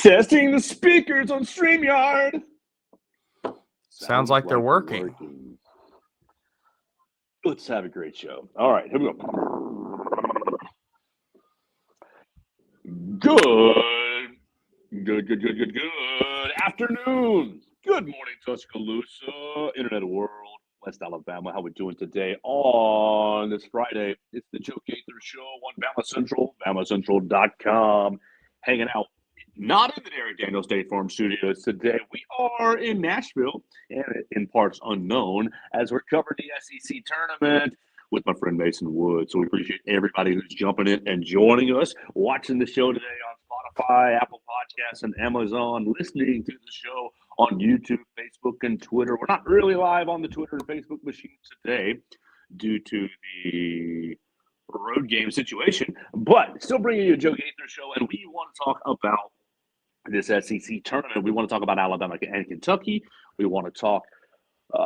Testing the speakers on StreamYard. Sounds like they're working. Let's have a great show. All right, here we go. Good afternoon. Good morning, Tuscaloosa, Internet World, West Alabama. How we doing today on this Friday? It's the Joe Gaither Show on BamaCentral, BamaCentral.com. Hanging out, not in the Derek Daniels State Farm Studios today. We are in Nashville, and in parts unknown, as we're covering the SEC tournament with my friend Mason Wood. So we appreciate everybody who's jumping in and joining us, watching the show today on Spotify, Apple Podcasts, and Amazon, listening to the show on YouTube, Facebook, and Twitter. We're not really live on the Twitter and Facebook machines today due to the road game situation, but still bringing you a Joe Gaither Show, and we want to talk about this SEC tournament. We want to talk about Alabama and Kentucky. We want to talk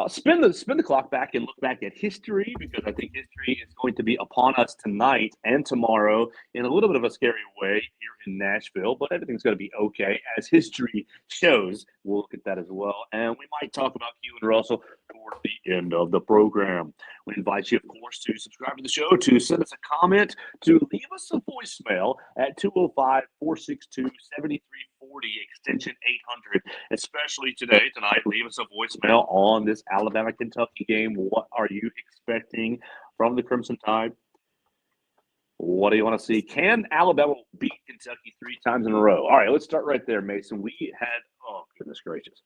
spin the clock back and look back at history, because I think history is going to be upon us tonight and tomorrow in a little bit of a scary way here in Nashville, but everything's going to be okay, as history shows. We'll look at that as well, and we might talk about Q and Russell toward the end of the program. We invite you, of course, to subscribe to the show, to send us a comment, to leave us a voicemail at 205-462-7340, extension 800, especially tonight. Leave us a voicemail on this Alabama-Kentucky game. What are you expecting from the Crimson Tide? What do you want to see? Can Alabama beat Kentucky 3 times in a row? All right, let's start right there, Mason. We had, oh, goodness gracious.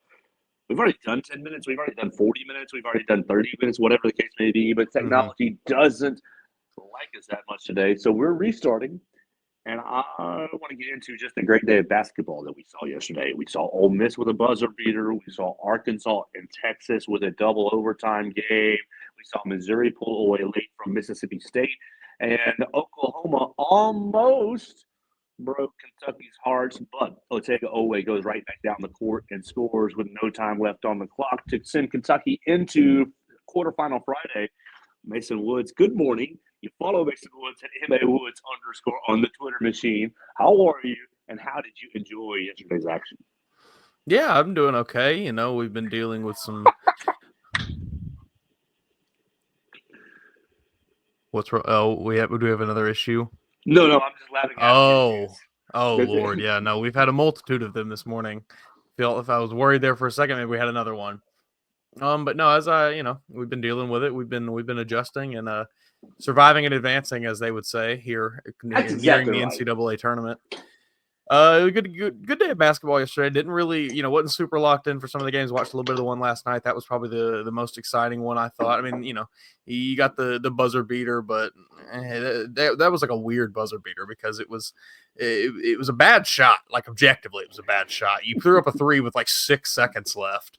We've already done 10 minutes. We've already done 40 minutes. We've already done 30 minutes, whatever the case may be. But technology doesn't like us that much today. So we're restarting. And I want to get into just a great day of basketball that we saw yesterday. We saw Ole Miss with a buzzer beater. We saw Arkansas and Texas with a double overtime game. We saw Missouri pull away late from Mississippi State. And Oklahoma almost broke Kentucky's hearts, but Otega Oweh goes right back down the court and scores with no time left on the clock to send Kentucky into quarterfinal Friday. Mason Woods, good morning. You follow Mason Woods at MAWoods_ on the Twitter machine. How are you, and how did you enjoy yesterday's action? Yeah, I'm doing okay. You know, we've been dealing with some. What's wrong? Oh, do we have another issue? No, I'm just laughing at Lord, yeah, no, we've had a multitude of them this morning. Feel if I was worried there for a second, maybe we had another one. But no, as we've been dealing with it. We've been adjusting and surviving and advancing, as they would say here, nearing the NCAA tournament. Good day of basketball yesterday. Didn't really, wasn't super locked in for some of the games. Watched a little bit of the one last night. That was probably the most exciting one, I thought. I mean, you got the buzzer beater, but that was like a weird buzzer beater, because it was a bad shot. Like, objectively, it was a bad shot. You threw up a 3 with like 6 seconds left.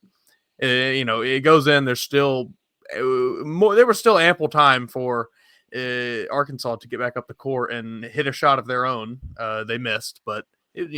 It goes in. There's still more. There was still ample time for Arkansas to get back up the court and hit a shot of their own. They missed, but it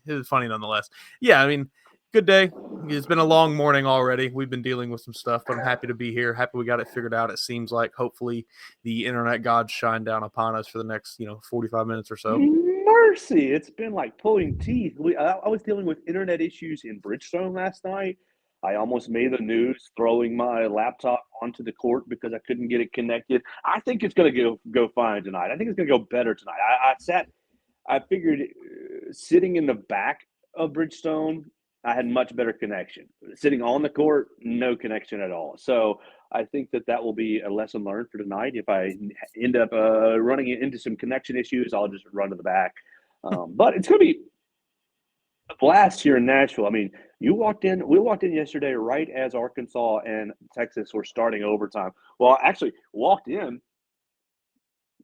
was funny nonetheless. Yeah, I mean, good day. It's been a long morning already. We've been dealing with some stuff, but I'm happy to be here. Happy we got it figured out. It seems like hopefully the internet gods shine down upon us for the next 45 minutes or so. Mercy, it's been like pulling teeth. I was dealing with internet issues in Bridgestone last night. I almost made the news throwing my laptop onto the court because I couldn't get it connected. I think it's going to go fine tonight. I think it's going to go better tonight. I figured sitting in the back of Bridgestone, I had much better connection. Sitting on the court, no connection at all. So I think that will be a lesson learned for tonight. If I end up running into some connection issues, I'll just run to the back. But it's going to be a blast here in Nashville. I mean, we walked in yesterday right as Arkansas and Texas were starting overtime. Well, I actually walked in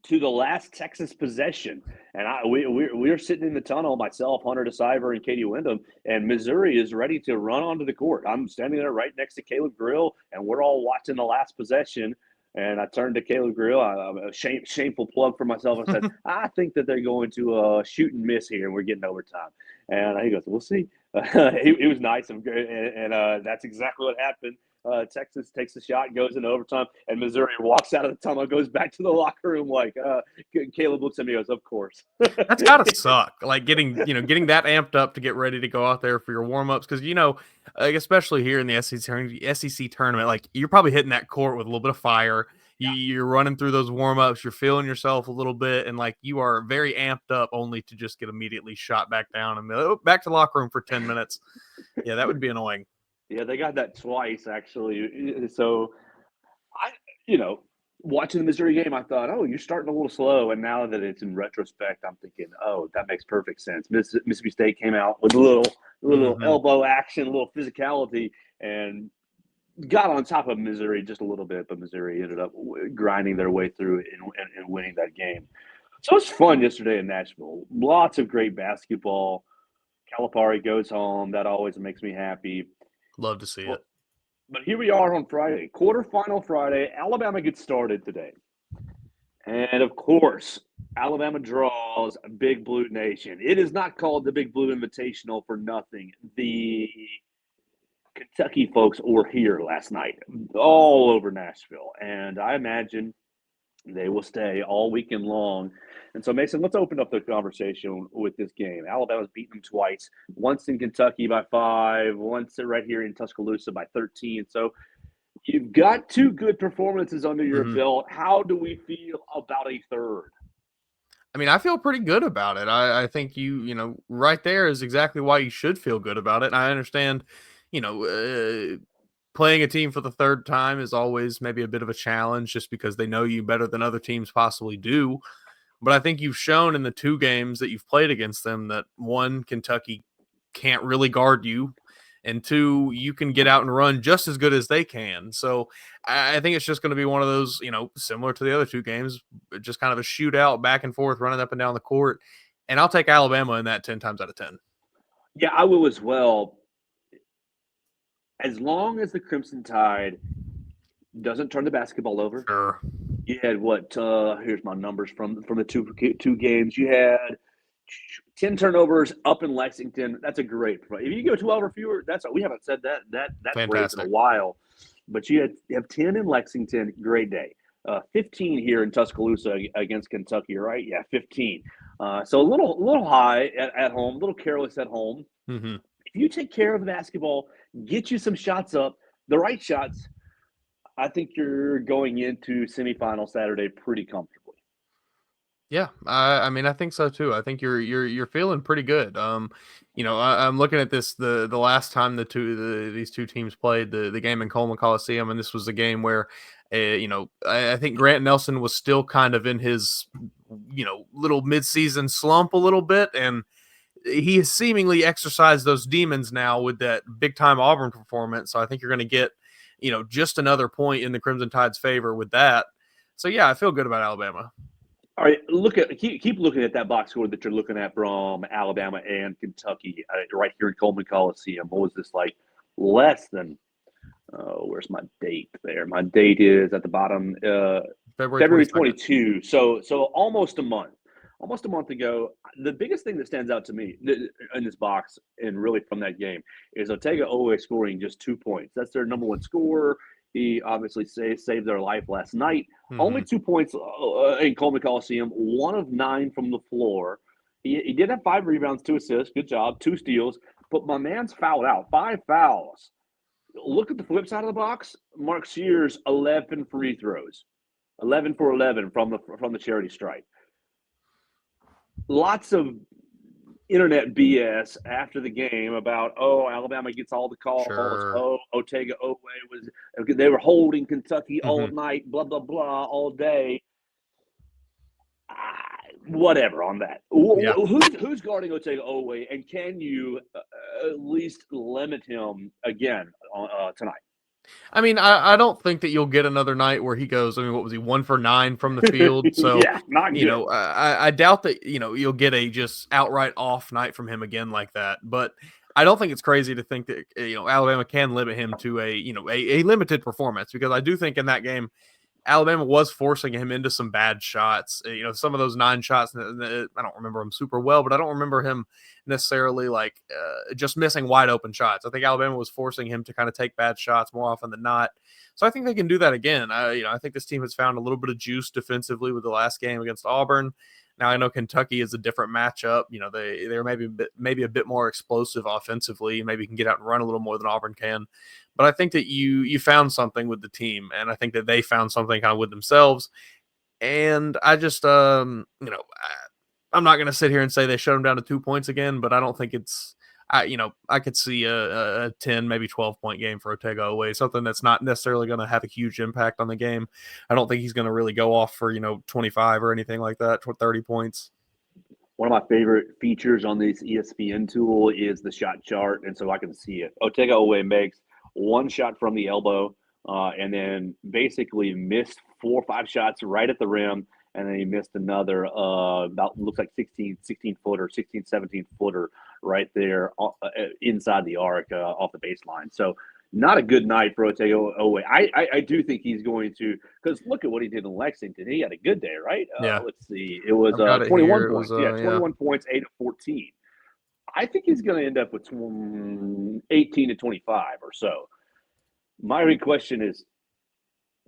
to the last Texas possession, and we were sitting in the tunnel, myself, Hunter DeCiver, and Katie Wyndham, and Missouri is ready to run onto the court. I'm standing there right next to Caleb Grill, and we're all watching the last possession. And I turned to Caleb Grill. A shameful plug for myself. I said, I think that they're going to shoot and miss here, and we're getting overtime. And he goes, we'll see. He was nice and that's exactly what happened. Texas takes the shot, goes into overtime, and Missouri walks out of the tunnel, goes back to the locker room like Caleb looks at me and goes, "Of course." That's gotta suck. Like getting that amped up to get ready to go out there for your warm ups because like especially here in the SEC tournament, like you're probably hitting that court with a little bit of fire. You're running through those warm ups, you're feeling yourself a little bit, and like you are very amped up, only to just get immediately shot back down and back to the locker room for 10 minutes. Yeah, that would be annoying. Yeah, they got that twice actually. So watching the Missouri game, I thought, oh, you're starting a little slow. And now that it's in retrospect, I'm thinking, oh, that makes perfect sense. Mississippi State came out with a little elbow action, a little physicality, and got on top of Missouri just a little bit. But Missouri ended up grinding their way through and winning that game. So it was fun yesterday in Nashville. Lots of great basketball. Calipari goes home. That always makes me happy. Love to see it. But here we are on Friday, quarterfinal Friday. Alabama gets started today. And, of course, Alabama draws Big Blue Nation. It is not called the Big Blue Invitational for nothing. The Kentucky folks were here last night, all over Nashville. And I imagine they will stay all weekend long. And so, Mason, let's open up the conversation with this game. Alabama's beaten them twice, once in Kentucky by 5, once right here in Tuscaloosa by 13. So you've got 2 good performances under your belt. How do we feel about a third? I mean, I feel pretty good about it. I think you right there is exactly why you should feel good about it. And I understand, playing a team for the third time is always maybe a bit of a challenge just because they know you better than other teams possibly do. But I think you've shown in the 2 games that you've played against them that 1, Kentucky can't really guard you, and 2, you can get out and run just as good as they can. So I think it's just going to be one of those, similar to the other 2 games, just kind of a shootout back and forth, running up and down the court. And I'll take Alabama in that 10 times out of 10. Yeah, I will as well. As long as the Crimson Tide doesn't turn the basketball over. Sure. You had here's my numbers from the two games. You had 10 turnovers up in Lexington. That's a great. If you go 12 or fewer, we haven't said that phrase in a while. But you have 10 in Lexington, great day. 15 here in Tuscaloosa against Kentucky, right? Yeah, 15. So a little high at home, a little careless at home. Mm-hmm. If you take care of the basketball, get you some shots up, the right shots, I think you're going into semifinal Saturday pretty comfortably. Yeah, I mean, I think so too. I think you're feeling pretty good. I'm looking at this the last time these 2 teams played the game in Coleman Coliseum, and this was a game where, I think Grant Nelson was still kind of in his, little midseason slump a little bit, and he has seemingly exercised those demons now with that big time Auburn performance. So I think you're going to get, just another point in the Crimson Tide's favor with that. So yeah, I feel good about Alabama. All right, keep looking at that box score that you're looking at from Alabama and Kentucky right here in Coleman Coliseum. What was this like? Less than where's my date there? My date is at the bottom, February 22. So almost a month. Almost a month ago. The biggest thing that stands out to me in this box and really from that game is Otega Oweh scoring just 2 points. That's their number 1 scorer. He obviously saved their life last night. Mm-hmm. Only 2 points in Coleman Coliseum, 1 of 9 from the floor. He did have 5 rebounds, 2 assists. Good job. 2 steals. But my man's fouled out. 5 fouls. Look at the flip side of the box. Mark Sears, 11 free throws. 11 for 11 from the charity stripe. Lots of internet BS after the game about, Alabama gets all the calls. Sure. Otega Oweh they were holding Kentucky all night, blah, blah, blah, all day. Whatever on that. Yeah. Who's guarding Otega Oweh, and can you at least limit him again tonight? I mean, I don't think that you'll get another night where he goes, what was he, 1 for 9 from the field? So, yeah, not good. I doubt that, you'll get a just outright off night from him again like that. But I don't think it's crazy to think that, Alabama can limit him to a limited performance, because I do think in that game, Alabama was forcing him into some bad shots. Some of those 9 shots, I don't remember him super well, but I don't remember him necessarily just missing wide open shots. I think Alabama was forcing him to kind of take bad shots more often than not. So I think they can do that again. I think this team has found a little bit of juice defensively with the last game against Auburn. Now I know Kentucky is a different matchup. They're maybe a bit more explosive offensively. Maybe can get out and run a little more than Auburn can. But I think that you found something with the team, and I think that they found something kind of with themselves. And I just I'm not going to sit here and say they shut them down to 2 points again, but I don't think it's. I could see a 10, maybe 12-point game for Otega-Oweh, something that's not necessarily going to have a huge impact on the game. I don't think he's going to really go off for 25 or anything like that, 30 points. One of my favorite features on this ESPN tool is the shot chart, and so I can see it. Otega-Oweh makes one shot from the elbow, and then basically missed 4 or 5 shots right at the rim, and then he missed another looks like 16-footer, 17-footer right there inside the arc off the baseline. So not a good night for Otega-Oweh. I do think he's going to, because look at what he did in Lexington. He had a good day, right? Yeah. Let's see. It was 21 points. 21 points, 8 of 14. I think he's going to end up with 18 to 25 or so. My question is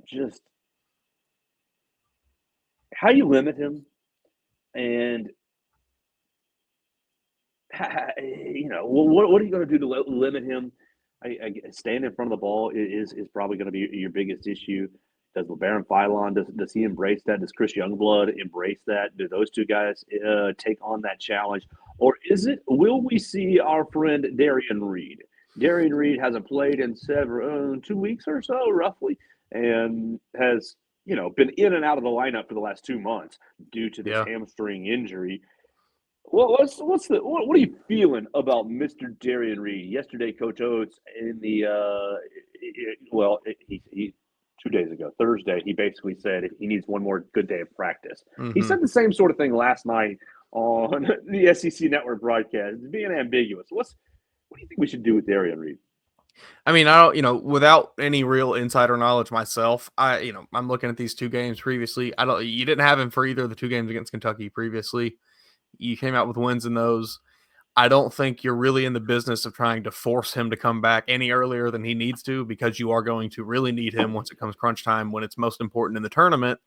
just how you limit him, and what are you going to do to limit him? Staying in front of the ball is probably going to be your biggest issue. Does LeBaron Philon, does he embrace that? Does Chris Youngblood embrace that? Do those two guys take on that challenge? Or will we see our friend Darian Reed? Darian Reed hasn't played in 2 weeks or so, roughly, and has been in and out of the lineup for the last 2 months due to this hamstring injury. Well, what are you feeling about Mr. Darian Reed? Yesterday, Coach Oates in the he 2 days ago, Thursday, he basically said he needs one more good day of practice. Mm-hmm. He said the same sort of thing last night on the SEC Network broadcast. It's being ambiguous. What do you think we should do with Darian Reed? I mean, I don't, without any real insider knowledge myself, I'm looking at these 2 games previously. You didn't have him for either of the 2 games against Kentucky previously. You came out with wins in those. I don't think you're really in the business of trying to force him to come back any earlier than he needs to, because you are going to really need him once it comes crunch time, when it's most important in the tournament.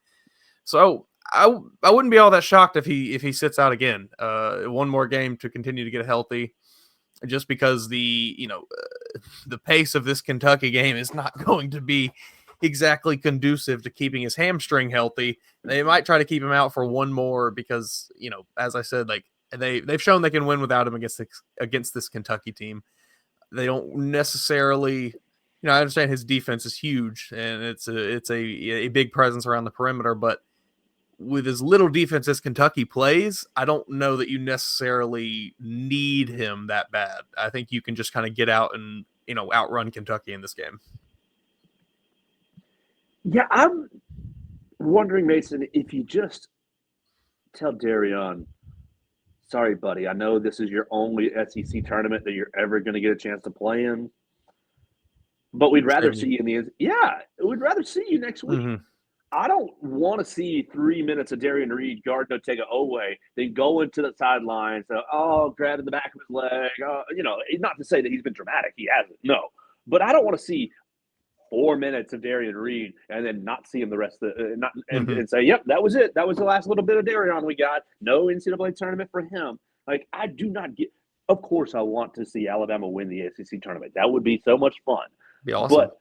So I wouldn't be all that shocked if he sits out again. One more game to continue to get healthy, just because the pace of this Kentucky game is not going to be exactly conducive to keeping his hamstring healthy. They might try to keep him out for one more because, as I said, they've shown they can win without him against this Kentucky team. They don't necessarily, I understand his defense is huge and it's a big presence around the perimeter, but with as little defense as Kentucky plays, I don't know that you necessarily need him that bad. I think you can just kind of get out and, outrun Kentucky in this game. Yeah, I'm wondering, Mason, if you just tell Darian, sorry, buddy, I know this is your only SEC tournament that you're ever going to get a chance to play in, but we'd rather see you in the – we'd rather see you next week. Mm-hmm. I don't want to see 3 minutes of Darian Reed guarding Otega-Oweh, then go into the sidelines, grabbing the back of his leg. Not to say that he's been dramatic. He hasn't, no. But I don't want to see 4 minutes of Darian Reed and then not see him the rest of the and say, yep, that was it. That was the last little bit of Darian we got. No NCAA tournament for him. I do not get – of course I want to see Alabama win the SEC tournament. That would be so much fun. Be awesome. But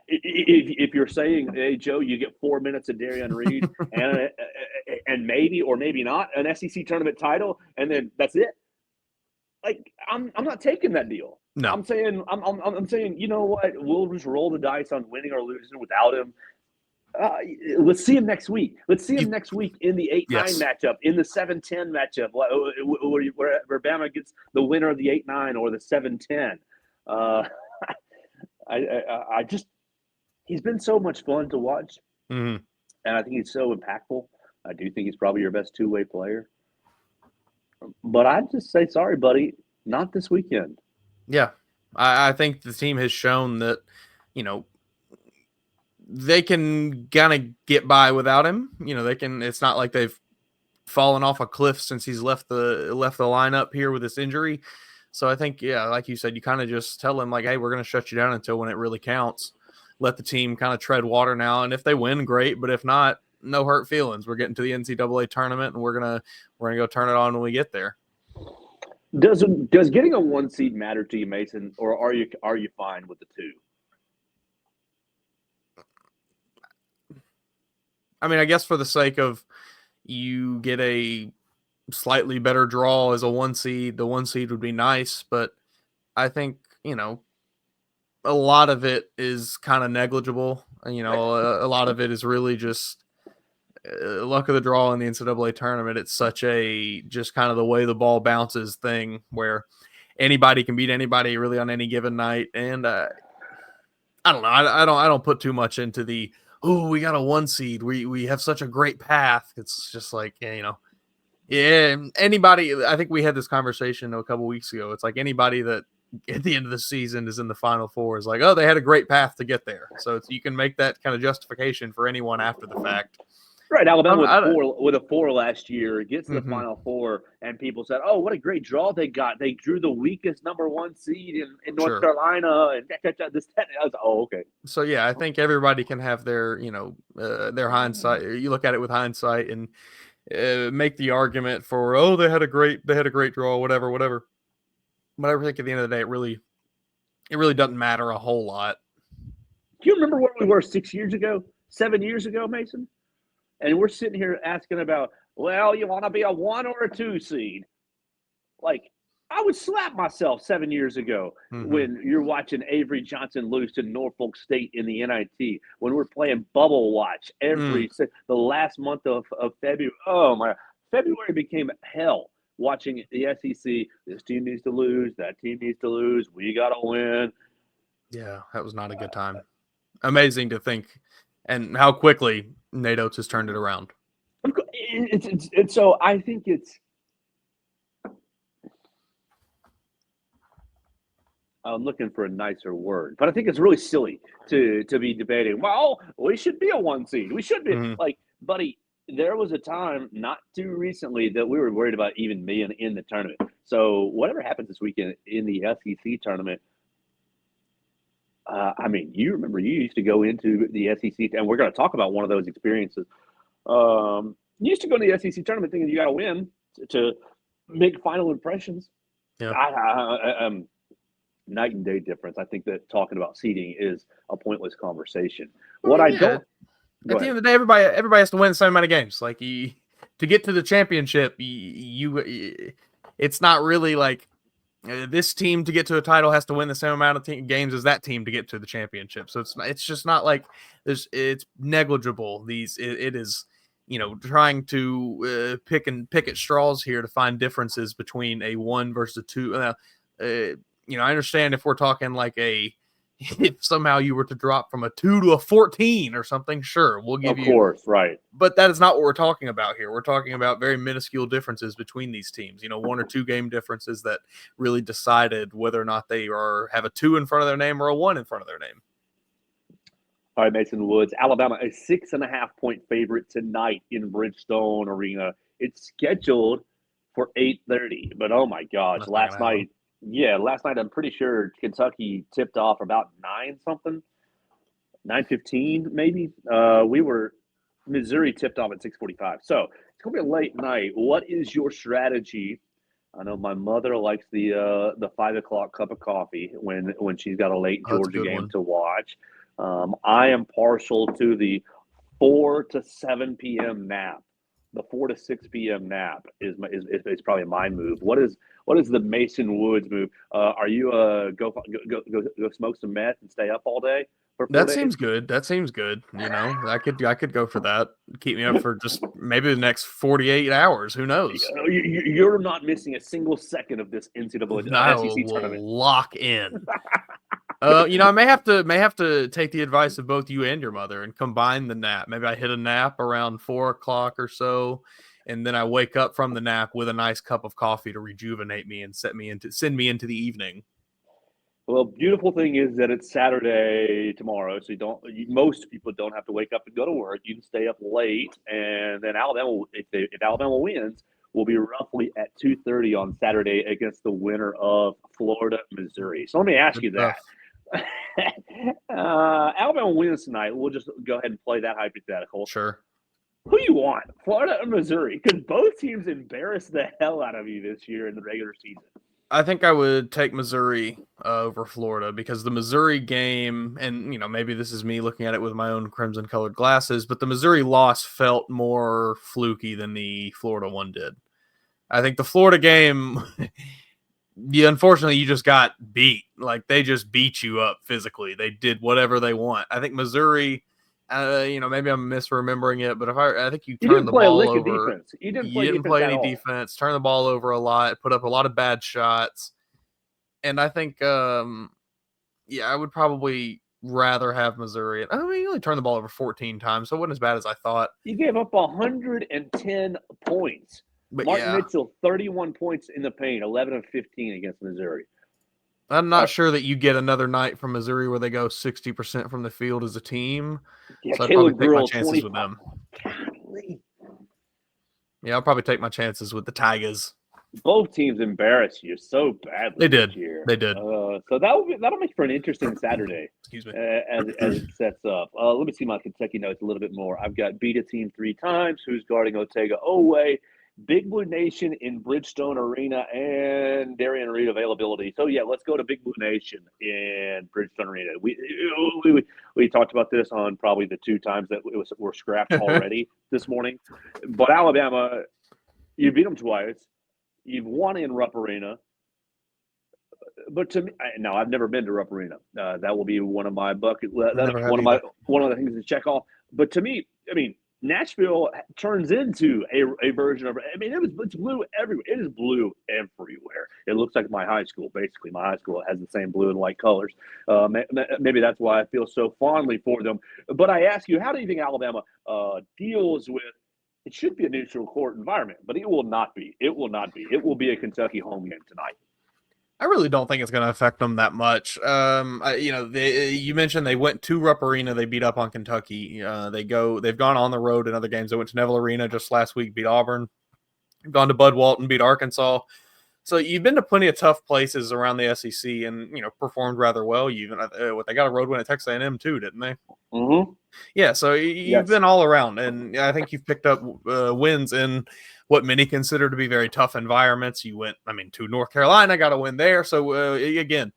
if you're saying, hey, Joe, you get 4 minutes of Darian Reed and maybe or maybe not an SEC tournament title, and then that's it. I'm not taking that deal. No, I'm saying, you know what? We'll just roll the dice on winning or losing without him. Let's see him next week. Let's see him next week in the 8-9 matchup, in the 7-10 matchup, where Bama gets the winner of the 8-9 or the 7-10. I just he's been so much fun to watch, and I think he's so impactful. I do think he's probably your best two-way player. But I'd just say, sorry, buddy, not this weekend. Yeah, I think the team has shown that, they can kind of get by without him. They can. It's not like they've fallen off a cliff since he's left the lineup here with this injury. So I think, yeah, like you said, you kind of just tell him like, hey, we're going to shut you down until when it really counts. Let the team kind of tread water now, and if they win, great. But if not, no hurt feelings. We're getting to the NCAA tournament, and we're gonna go turn it on when we get there. Does getting a 1 seed matter to you, Mason, or are you fine with the 2? I mean, I guess for the sake of you get a slightly better draw as a 1 seed, the 1 seed would be nice, but I think, a lot of it is kind of negligible. A lot of it is really just luck of the draw in the NCAA tournament. It's such a just kind of the way the ball bounces thing where anybody can beat anybody really on any given night. And I don't know. I don't put too much into the, we got a 1 seed. We have such a great path. It's just like, yeah, anybody. I think we had this conversation a couple weeks ago. It's like anybody that at the end of the season is in the Final Four is like, oh, they had a great path to get there. So you can make that kind of justification for anyone after the fact. Right, Alabama with a 4 last year gets to the Final Four, and people said, "Oh, what a great draw they got! They drew the weakest number 1 seed in North Carolina." And this, I was, oh, okay. So yeah, I think everybody can have their their hindsight. You look at it with hindsight and make the argument for, oh, they had a great draw, whatever. But I think at the end of the day, it really doesn't matter a whole lot. Do you remember where we were 6 years ago, 7 years ago, Mason? And we're sitting here asking about, well, you want to be a 1 or a 2 seed? Like, I would slap myself 7 years ago when you're watching Avery Johnson lose to Norfolk State in the NIT, when we're playing Bubble Watch the last month of February. Oh, my. February became hell watching the SEC. This team needs to lose. That team needs to lose. We got to win. Yeah, that was not a good time. Amazing to think. And how quickly Nate Oates has turned it around. And so I think I'm looking for a nicer word, but I think it's really silly to be debating, well, we should be a 1 seed. We should be. Like, buddy, there was a time not too recently that we were worried about even being in the tournament. So whatever happens this weekend in the SEC tournament, I mean, you remember you used to go into the SEC, and we're going to talk about one of those experiences. You used to go to the SEC tournament thinking you got to win to make final impressions. Yeah. Night and day difference. I think that talking about seeding is a pointless conversation. At the end of the day, everybody has to win the same amount of games. Like to get to the championship, it's not really like this team to get to a title has to win the same amount of games as that team to get to the championship. So it's just not like it's negligible. It is, trying to pick at straws here to find differences between a 1 versus a 2. I understand if we're talking like if somehow you were to drop from a 2 to a 14 or something, sure, we'll give you. Of course, right. But that is not what we're talking about here. We're talking about very minuscule differences between these teams. 1 or 2 game differences that really decided whether or not they have a 2 in front of their name or a 1 in front of their name. All right, Mason Woods. Alabama, a 6.5-point favorite tonight in Bridgestone Arena. It's scheduled for 8:30, but oh my gosh, last night I'm pretty sure Kentucky tipped off about 9:15 maybe. Missouri tipped off at 6:45. So it's gonna be a late night. What is your strategy? I know my mother likes the 5:00 cup of coffee when she's got a late Georgia game to watch. I am partial to the 4 to 7 p.m. nap. The 4 to 6 p.m. nap is probably my move. What is the Mason Woods move? Are you go smoke some meth and stay up all day? That seems good. I could go for that. Keep me up for just maybe the next 48 hours. Who knows? You're not missing a single second of this NCAA SEC tournament. Lock in. I may have to take the advice of both you and your mother and combine the nap. Maybe I hit a nap around 4:00 or so, and then I wake up from the nap with a nice cup of coffee to rejuvenate me and send me into the evening. Well, beautiful thing is that it's Saturday tomorrow, so most people don't have to wake up and go to work. You can stay up late, and then Alabama, if Alabama wins, will be roughly at 2:30 on Saturday against the winner of Florida, Missouri. So let me ask Good you stuff. that. Alabama wins tonight. We'll just go ahead and play that hypothetical. Sure. Who do you want, Florida or Missouri? Because both teams embarrassed the hell out of you this year in the regular season. I think I would take Missouri over Florida because the Missouri game, and maybe this is me looking at it with my own crimson-colored glasses, but the Missouri loss felt more fluky than the Florida one did. I think the Florida game, unfortunately, you just got beat. Like, they just beat you up physically. They did whatever they want. I think Missouri, maybe I'm misremembering it, but I think you turned the ball over. Defense. You didn't You play any defense. Turn the ball over a lot. Put up a lot of bad shots. And I think, I would probably rather have Missouri. I mean, you only turned the ball over 14 times, so it wasn't as bad as I thought. You gave up 110 points. But Martin Mitchell, 31 points in the paint, 11 of 15 against Missouri. I'm not sure that you get another night from Missouri where they go 60% from the field as a team. Yeah, so I'd probably take my chances with them. Golly. Yeah, I'll probably take my chances with the Tigers. Both teams embarrassed you so badly. They did. This year. They did. So that'll make for an interesting Saturday. Excuse me. As it sets up. Let me see my Kentucky notes a little bit more. I've got beat a team 3 times. Who's guarding Otega Oweh? Big Blue Nation in Bridgestone Arena and Darian Reed availability. So yeah, let's go to Big Blue Nation in Bridgestone Arena. We talked about this on probably the 2 times that were scrapped already this morning. But Alabama, you beat them twice. You've won in Rupp Arena. But to me, now I've never been to Rupp Arena. That will be one of my bucket. One of the things to check off. But to me, I mean, Nashville turns into a version of. I mean, it's blue everywhere. It is blue everywhere. It looks like my high school. Basically, my high school has the same blue and white colors. Maybe that's why I feel so fondly for them. But I ask you, how do you think Alabama deals with? It should be a neutral court environment, but it will not be. It will not be. It will be a Kentucky home game tonight. I really don't think it's going to affect them that much. You mentioned they went to Rupp Arena. They beat up on Kentucky. They've gone on the road in other games. They went to Neville Arena just last week, beat Auburn. Gone to Bud Walton, beat Arkansas. So you've been to plenty of tough places around the SEC and, performed rather well. You even they got a road win at Texas A&M too, didn't they? Mm-hmm. Yeah, so you've been all around, and I think you've picked up wins in what many consider to be very tough environments. You went, to North Carolina, got a win there. So again,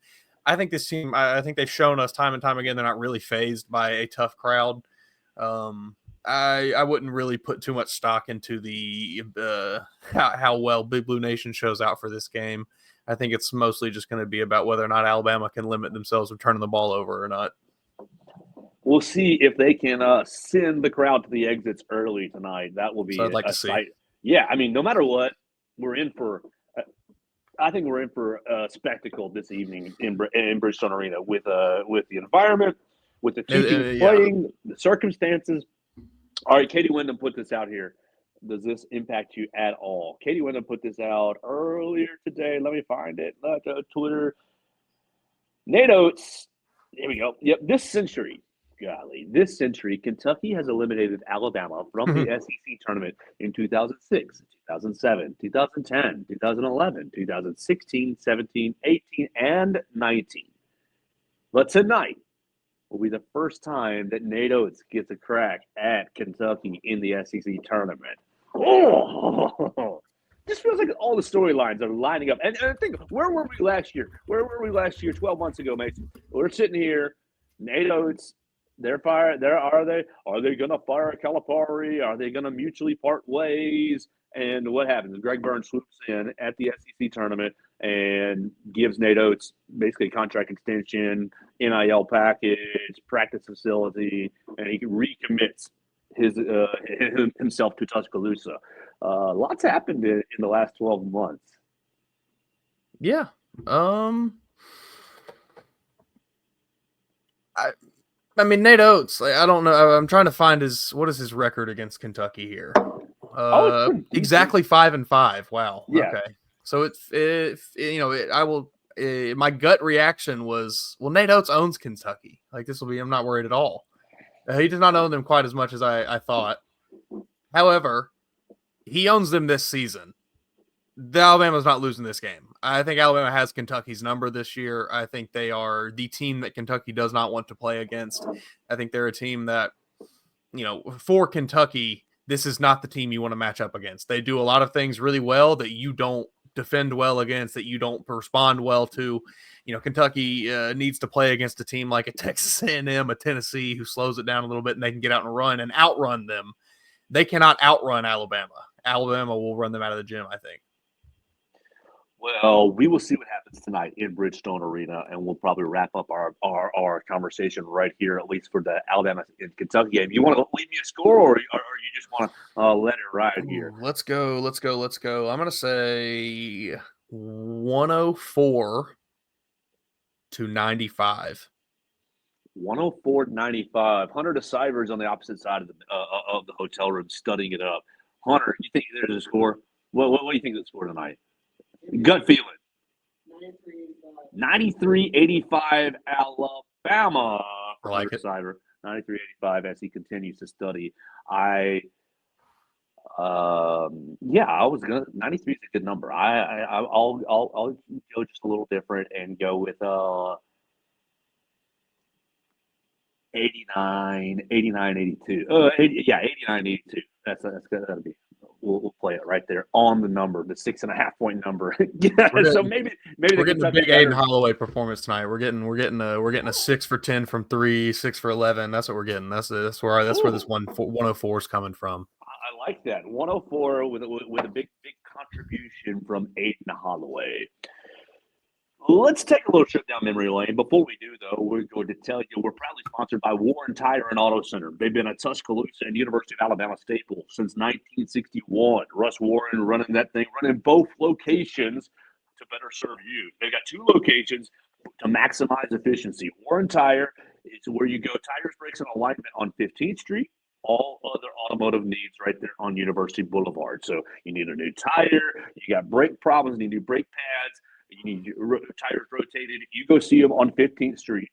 I think this team, I think they've shown us time and time again they're not really fazed by a tough crowd. I wouldn't really put too much stock into the how well Big Blue Nation shows out for this game. I think it's mostly just going to be about whether or not Alabama can limit themselves from turning the ball over or not. We'll see if they can send the crowd to the exits early tonight. That will be I'd like to see. Sight. Yeah, no matter what, we're in for. I think we're in for a spectacle this evening in Bridgestone Arena with the environment, with the two teams playing, the circumstances. All right, Katie Wyndham put this out here. Does this impact you at all? Katie Wyndham put this out earlier today. Let me find it. Twitter. Nate Oates. Here we go. Yep, this century, Kentucky has eliminated Alabama from the SEC tournament in 2006, 2007, 2010, 2011, 2016, 17, 18, and 19. But tonight will be the first time that Nate Oates gets a crack at Kentucky in the SEC tournament. Oh, just feels like all the storylines are lining up. And I think, where were we last year? 12 months ago, Mason? We're sitting here, Nate Oates, they're fired. Are they going to fire Calipari? Are they going to mutually part ways? And what happens? Greg Burns swoops in at the SEC tournament and gives Nate Oates basically a contract extension, NIL package, practice facility, and he recommits himself to Tuscaloosa. Lots happened in the last 12 months. Yeah. Nate Oates, I don't know. I'm trying to find what is his record against Kentucky here? Exactly 5-5. Wow. Yeah. Okay. So I will my gut reaction was, well, Nate Oates owns Kentucky. Like, this will be, I'm not worried at all. He does not own them quite as much as I thought. However, he owns them this season. Alabama's not losing this game. I think Alabama has Kentucky's number this year. I think they are the team that Kentucky does not want to play against. I think they're a team that, for Kentucky, this is not the team you want to match up against. They do a lot of things really well that you don't defend well against, that you don't respond well to. Kentucky needs to play against a team like a Texas A&M, a Tennessee, who slows it down a little bit and they can get out and run and outrun them. They cannot outrun Alabama. Alabama will run them out of the gym, I think. Well, we will see what happens tonight in Bridgestone Arena, and we'll probably wrap up our conversation right here, at least for the Alabama and Kentucky game. You want to leave me a score, or you just want to let it ride here? Let's go. I'm going to say 104 to 95. 104-95. Hunter DeCivers on the opposite side of the hotel room, studying it up. Hunter, you think there's a score? What do you think of the score tonight? Gut feeling. 93-85 Alabama. I like it. 93-85 as he continues to study. I was gonna. 93 is a good number. I'll go just a little different and go with 89, 82. 89, 82. That's good. That'll be. We'll play it right there on the number, the 6.5-point number. So maybe we're getting a big Aiden Holloway performance tonight. We're getting a 6 for 10 from 3, 6 for 11. That's what we're getting. That's where this 104 is coming from. I like that 104 with a big contribution from Aiden Holloway. Let's take a little trip down memory lane. Before we do, though, we're going to tell you we're proudly sponsored by Warren Tire and Auto Center. They've been a Tuscaloosa and University of Alabama staple since 1961. Russ Warren running both locations to better serve you. They've got 2 locations to maximize efficiency. Warren Tire is where you go, tires, brakes, and alignment on 15th Street. All other automotive needs right there on University Boulevard. So you need a new tire, you got brake problems, you need new brake pads, you need your tires rotated. You go see them on 15th Street.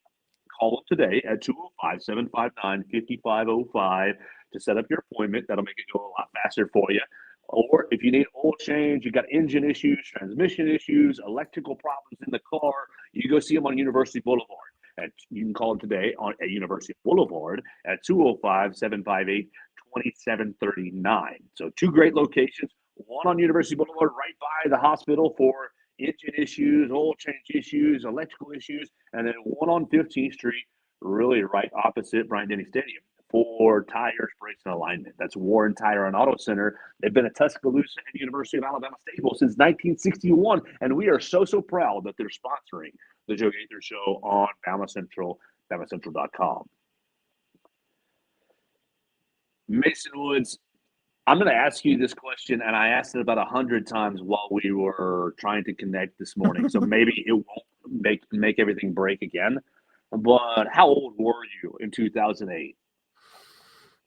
Call them today at 205-759-5505 to set up your appointment. That'll make it go a lot faster for you. Or if you need oil change, you got engine issues, transmission issues, electrical problems in the car, you go see them on University Boulevard. You can call them today at University Boulevard at 205-758-2739. So 2 great locations, one on University Boulevard right by the hospital for engine issues, oil change issues, electrical issues, and then one on 15th Street, really right opposite Bryant-Denny Stadium for tires, brakes, and alignment. That's Warren Tire and Auto Center. They've been a Tuscaloosa and University of Alabama staple since 1961, and we are so proud that they're sponsoring the Joe Gaither Show on BamaCentral, BamaCentral.com. Mason Woods, I'm going to ask you this question, and I asked it about 100 times while we were trying to connect this morning, so maybe it won't make everything break again. But how old were you in 2008?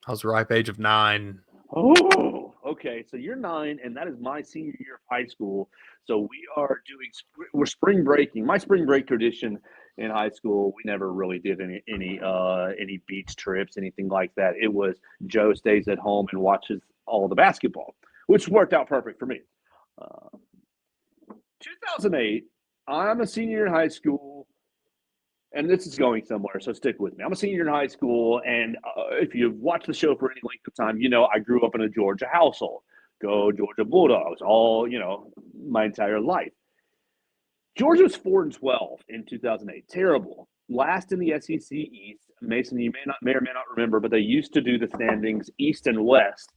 I was the ripe age of 9. Oh, okay. So you're 9, and that is my senior year of high school. So we're spring breaking. My spring break tradition in high school, we never really did any beach trips, anything like that. It was Joe stays at home and watches all the basketball, which worked out perfect for me. 2008, I'm a senior in high school, and this is going somewhere, so stick with me. I'm a senior in high school, and if you've watched the show for any length of time, I grew up in a Georgia household. Go Georgia Bulldogs, all, my entire life. Georgia was 4-12 in 2008. Terrible. Last in the SEC East. Mason, you may or may not remember, but they used to do the standings East and West.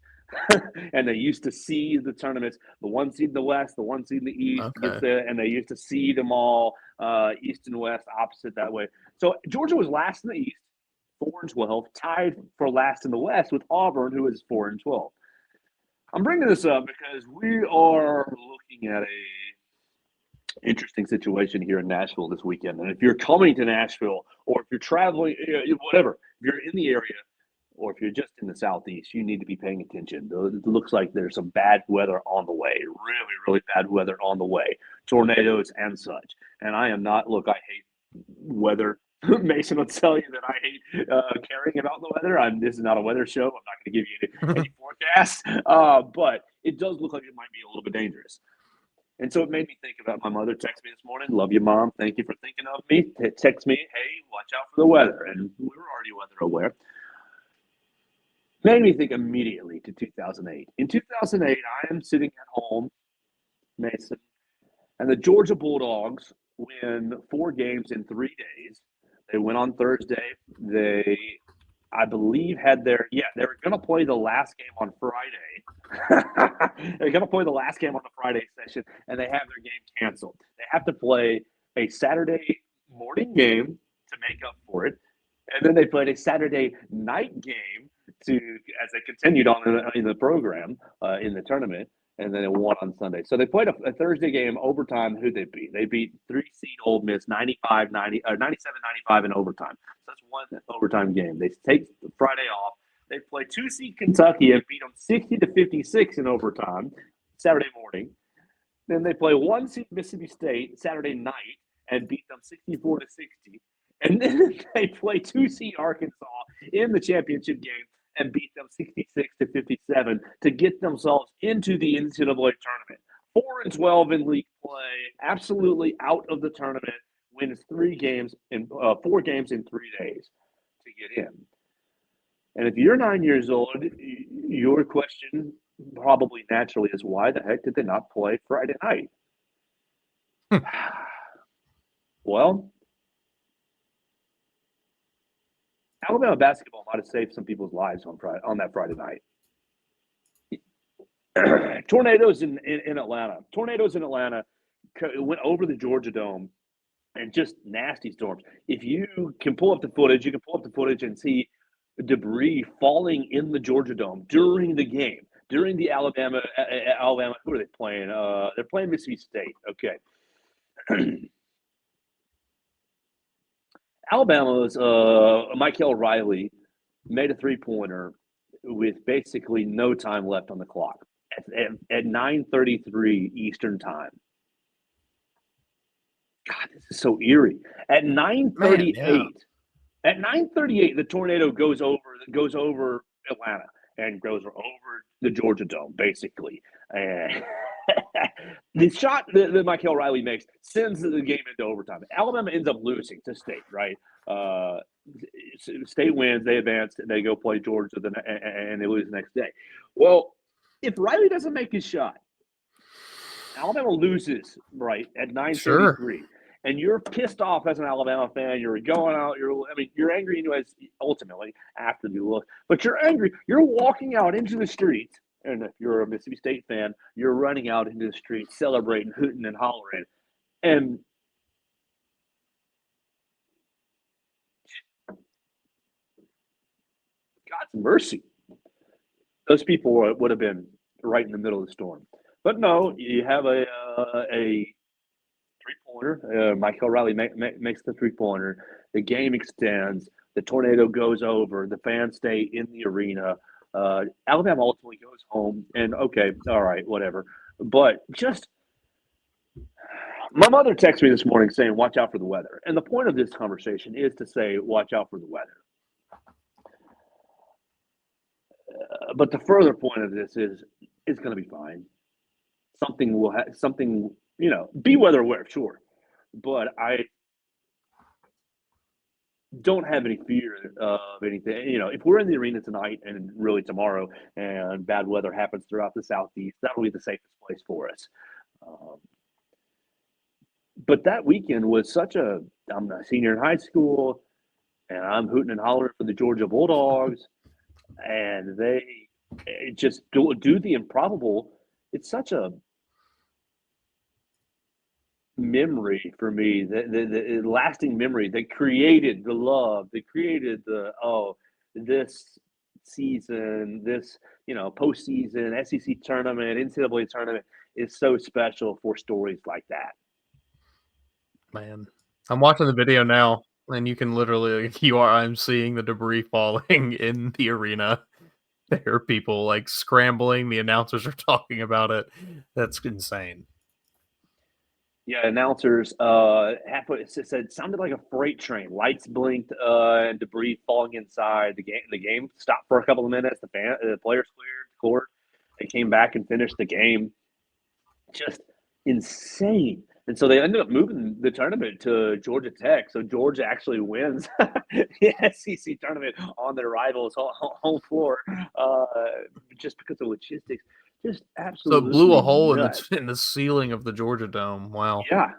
And they used to seed the tournaments, the 1 seed in the West, the 1 seed in the East, and they used to seed them all East and West, opposite that way. So Georgia was last in the East, 4-12, tied for last in the West with Auburn, who is 4-12. I'm bringing this up because we are looking at a interesting situation here in Nashville this weekend. And if you're coming to Nashville, or if you're traveling, whatever, if you're in the area, or if you're just in the Southeast, you need to be paying attention. It looks like there's some bad weather on the way, really, really bad weather on the way, tornadoes and such. And I am not, look, I hate weather. Mason will tell you that I hate caring about the weather. This is not a weather show. I'm not going to give you any forecasts, but it does look like it might be a little bit dangerous. And so it made me think about my mother texted me this morning. Love you, Mom. Thank you for thinking of me. Text me, hey, watch out for the weather. And we were already weather aware. Made me think immediately to 2008. In 2008, I am sitting at home, Mason, and the Georgia Bulldogs win 4 games in 3 days. They went on Thursday. They, I believe, they were going to play the last game on Friday. They're going to play the last game on the Friday session, and they have their game canceled. They have to play a Saturday morning game to make up for it, and then they played a Saturday night game as they continued on in the program, in the tournament. And then it won on Sunday. So they played a Thursday game, overtime. Who'd they beat? They beat 3-seed Ole Miss 97-95 in overtime. So that's one overtime game. They take the Friday off. They play 2-seed Kentucky and beat them 60-56 in overtime Saturday morning. Then they play 1-seed Mississippi State Saturday night and beat them 64-60. And then they play 2-seed Arkansas in the championship game and beat them 66-57 to get themselves into the NCAA tournament. 4-12 in league play, absolutely out of the tournament. Wins 4 games in 3 days to get in. And if you're 9 years old, your question probably naturally is, why the heck did they not play Friday night? Well, Alabama basketball might have saved some people's lives on that Friday night. Tornadoes in Atlanta. Tornadoes in Atlanta went over the Georgia Dome, and just nasty storms. If you can pull up the footage, and see debris falling in the Georgia Dome during the game, during the Alabama. Who are they playing? They're playing Mississippi State. Okay. Alabama's Michael Riley made a 3-pointer with basically no time left on the clock at 9:33 Eastern time. God, this is so eerie. At 9:38, the tornado goes over Atlanta and goes over the Georgia Dome, basically. And the shot that Michael Riley makes sends the game into overtime. Alabama ends up losing to State, right? State wins, they advance, they go play Georgia, and they lose the next day. Well, if Riley doesn't make his shot, Alabama loses, right, at 9:33. Sure. And you're pissed off as an Alabama fan. You're going out. You're angry anyways, ultimately, after the look. But you're angry. You're walking out into the streets. And if you're a Mississippi State fan, you're running out into the streets, celebrating, hooting, and hollering. And God's mercy, those people would have been right in the middle of the storm. But no, you have a 3-pointer. Michael Riley makes the 3-pointer. The game extends. The tornado goes over. The fans stay in the arena. Alabama ultimately goes home. And okay, all right, whatever. But just my mother texted me this morning saying, watch out for the weather. And the point of this conversation is to say, watch out for the weather. But the further point of this is, it's going to be fine. Something, be weather aware, sure. But I don't have any fear of anything. If we're in the arena tonight and really tomorrow and bad weather happens throughout the Southeast, that'll be the safest place for us. But that weekend was I'm a senior in high school, and I'm hooting and hollering for the Georgia Bulldogs, and they just do the improbable. It's such a memory for me, the lasting memory. They created the love. They created this season, this postseason, SEC tournament, NCAA tournament is so special for stories like that. Man, I'm watching the video now. And you can literally, I'm seeing the debris falling in the arena. There are people like scrambling. The announcers are talking about it. That's insane. Yeah, announcers halfway it said it sounded like a freight train. Lights blinked and debris falling inside. The game stopped for a couple of minutes. The players cleared the court. They came back and finished the game. Just insane. And so they ended up moving the tournament to Georgia Tech. So Georgia actually wins the SEC tournament on their rivals' home floor, just because of logistics. Just So it blew a absolutely hole nuts. in the ceiling of the Georgia Dome. Wow, Yeah,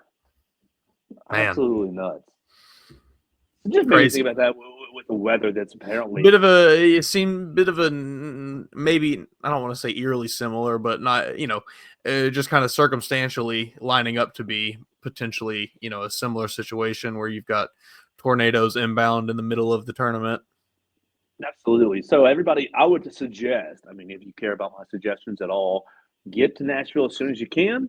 man, absolutely nuts. It just made me think crazy. about that with the weather. That's apparently It seemed bit of a maybe I don't want to say eerily similar, but not just kind of circumstantially lining up to be potentially a similar situation where you've got tornadoes inbound in the middle of the tournament. absolutely. So everybody, I would suggest. I mean, if you care about my suggestions at all, get to Nashville as soon as you can.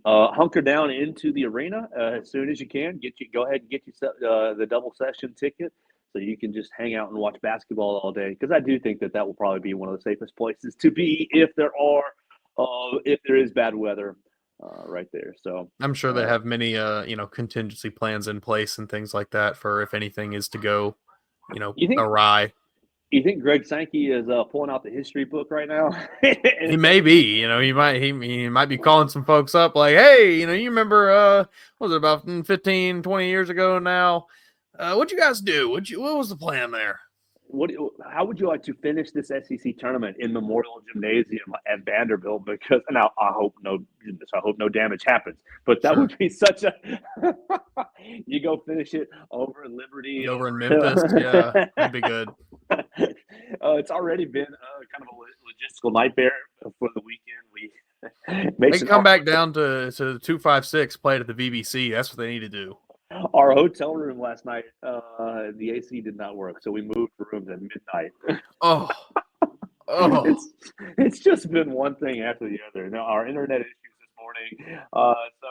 Hunker down into the arena as soon as you can. Go ahead and get you the double session ticket so you can just hang out and watch basketball all day. Because I do think that will probably be one of the safest places to be if there is bad weather right there. So I'm sure they have many contingency plans in place and things like that for if anything is to go you think awry. you think Greg Sankey is pulling out the history book right now? He may be, he might be calling some folks up like, hey, you remember, what was it about 15, 20 years ago now? What'd you guys do? What was the plan there? How would you like to finish this SEC tournament in Memorial Gymnasium at Vanderbilt? Because now I hope no damage happens. But that Sure. would be such a you go finish it over in Liberty, Over in Memphis, yeah, that'd be good. It's already been kind of a logistical nightmare for the weekend. They can come back down to 256, play it at the VBC. That's what they need to do. Our hotel room last night, the AC did not work, so we moved rooms at midnight. Oh, it's just been one thing after the other. Now our internet issues this morning, so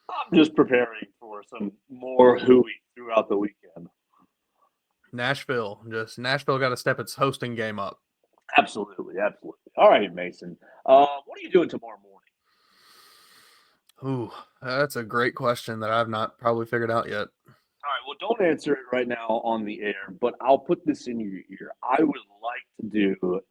I'm just preparing for some more hooey throughout the weekend. Nashville got to step its hosting game up. Absolutely. All right, Mason. What are you doing tomorrow morning? Ooh, that's a great question that I've not probably figured out yet. All right, well, don't answer it right now on the air, but I'll put this in your ear. I would like to do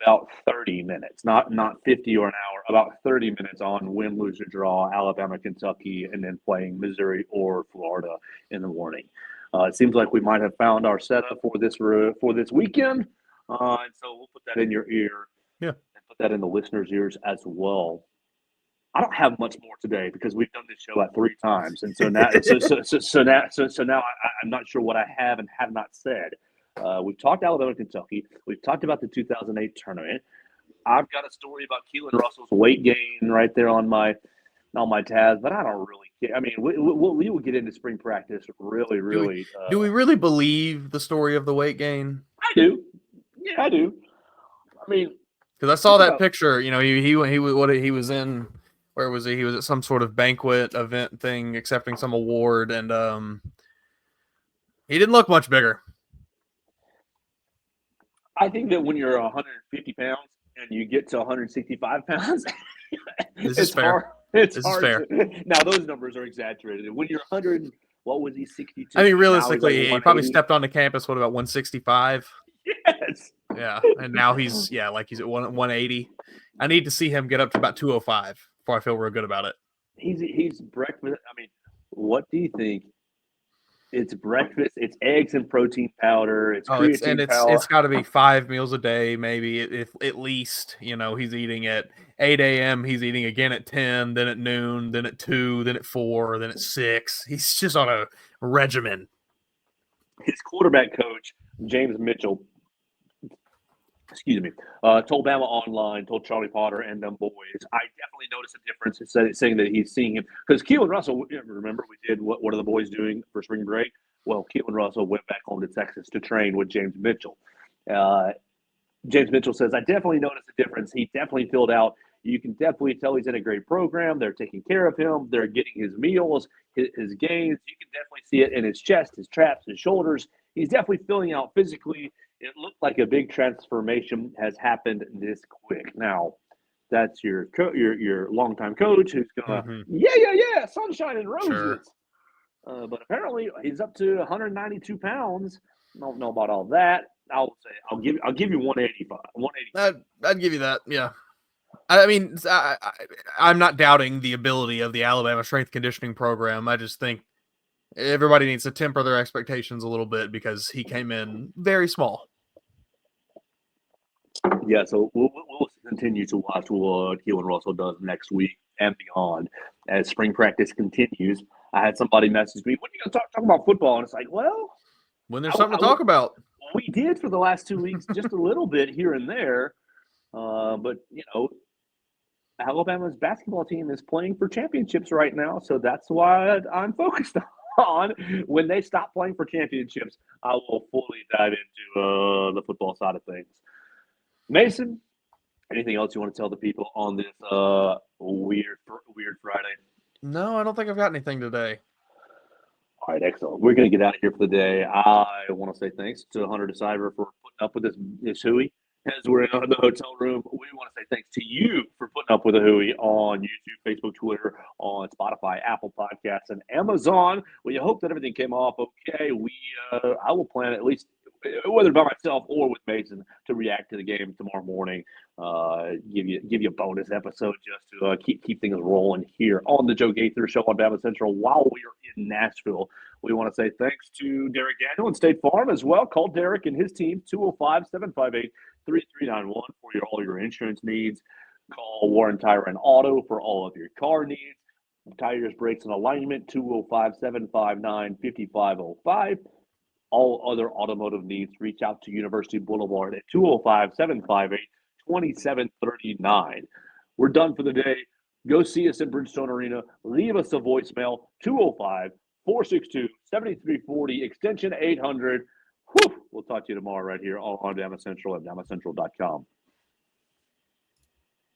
about 30 minutes, not 50 or an hour, about 30 minutes on win, lose, or draw, Alabama, Kentucky, and then playing Missouri or Florida in the morning. It seems like we might have found our setup for this weekend, and so we'll put that in your ear. Yeah, and put that in the listeners' ears as well. I don't have much more today because we've done this show like 3 times, and so now, now I'm not sure what I have and have not said. We've talked Alabama, Kentucky. We've talked about the 2008 tournament. I've got a story about Keelan Russell's weight gain right there on my tabs, but I don't really care. I mean, we will get into spring practice really. Do we really believe the story of the weight gain? I do. Yeah, I do. I mean, because I saw that picture. He was in. Where was he? He was at some sort of banquet event thing, accepting some award, and he didn't look much bigger. I think that when you're 150 pounds and you get to 165 pounds, it's fair. It's hard. Now those numbers are exaggerated. When you're 100, what was he, 62? I mean, realistically, he probably stepped onto campus. What about 165? Yes. Yeah, and now he's at 180. I need to see him get up to about 205 before I feel real good about it. He's breakfast. I mean, what do you think? It's breakfast. It's eggs and protein powder. It's got to be 5 meals a day, maybe if at least. He's eating at 8 a.m. He's eating again at 10, then at noon, then at 2, then at 4, then at 6. He's just on a regimen. His quarterback coach, James Mitchell, told Bama Online, told Charlie Potter and them boys, I definitely noticed a difference. Saying that he's seeing him because Keelan Russell. Remember, we did what are the boys doing for spring break? Well, Keelan Russell went back home to Texas to train with James Mitchell. James Mitchell says, I definitely noticed a difference. He definitely filled out You can definitely tell he's in a great program. They're taking care of him. They're getting his meals, his gains. You can definitely see it in his chest, his traps, his shoulders. He's definitely filling out physically. It looked like a big transformation has happened this quick. Now, that's your longtime coach who's gonna sunshine and roses. Sure. But apparently he's up to 192 pounds. I don't know about all that. I'll give you 185. 180. I'd give you that. Yeah. I mean, I'm not doubting the ability of the Alabama strength conditioning program. I just think everybody needs to temper their expectations a little bit because he came in very small. Yeah, so we'll continue to watch what Keelan Russell does next week and beyond as spring practice continues. I had somebody message me, when are you going to talk about football? And it's like, well, when there's something to talk about. We did for the last 2 weeks, just a little bit here and there. But, Alabama's basketball team is playing for championships right now, so that's why I'm focused on. When they stop playing for championships, I will fully dive into the football side of things. Mason, anything else you want to tell the people on this weird Friday? No, I don't think I've got anything today. All right, excellent. We're going to get out of here for the day. I want to say thanks to Hunter DeCiver for putting up with this hooey as we're in the hotel room. We want to say thanks to you for putting up with the hooey on YouTube, Facebook, Twitter, on Spotify, Apple Podcasts, and Amazon. We hope that everything came off okay. I will plan at least, whether by myself or with Mason, to react to the game tomorrow morning. Give you a bonus episode just to keep things rolling here on the Joe Gaither Show on BamaCentral while we are in Nashville. We want to say thanks to Derek Daniel and State Farm as well. Call Derek and his team, 205-758-3391 for all your insurance needs. Call Warren Tire and Auto for all of your car needs. Tires, brakes, and alignment, 205-759-5505. All other automotive needs, reach out to University Boulevard at 205-758-2739. We're done for the day. Go see us in Bridgestone Arena. Leave us a voicemail, 205-462-7340, extension 800. Whew. We'll talk to you tomorrow right here on BamaCentral at BamaCentral.com.